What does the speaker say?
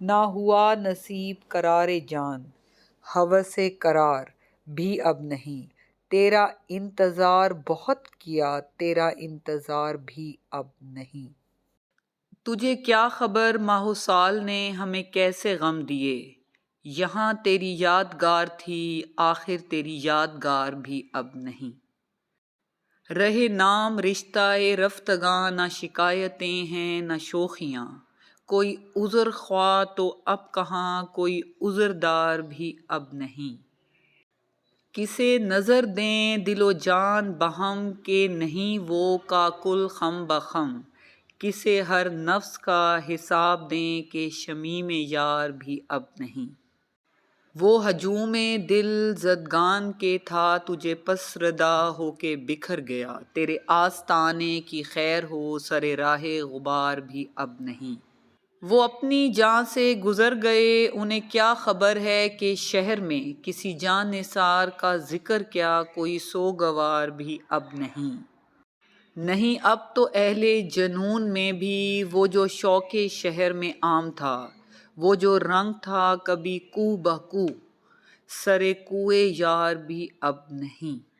نہ ہوا نصیب قرار جان، ہوس قرار بھی اب نہیں، تیرا انتظار بہت کیا، تیرا انتظار بھی اب نہیں۔ تجھے کیا خبر ماہ و سال نے ہمیں کیسے غم دیے، یہاں تیری یادگار تھی آخر تیری یادگار بھی اب نہیں۔ رہے نام رشتہ رفتگاں، نہ شکایتیں ہیں نہ شوخیاں، کوئی عذر خواہ تو اب کہاں، کوئی عذردار بھی اب نہیں۔ کسے نظر دیں دل و جان بہم، کہ نہیں وہ کاکل خم بخم، کسے ہر نفس کا حساب دیں کہ شمیم یار بھی اب نہیں۔ وہ ہجوم دل زدگان کے تھا، تجھے پس ردا ہو کے بکھر گیا، تیرے آستانے کی خیر ہو سر راہ غبار بھی اب نہیں۔ وہ اپنی جان سے گزر گئے، انہیں کیا خبر ہے کہ شہر میں کسی جاں نثار کا ذکر کیا، کوئی سوگوار بھی اب نہیں۔ نہیں اب تو اہل جنون میں بھی وہ جو شوق شہر میں عام تھا، وہ جو رنگ تھا کبھی کو بہ کو، سر کوئے یار بھی اب نہیں۔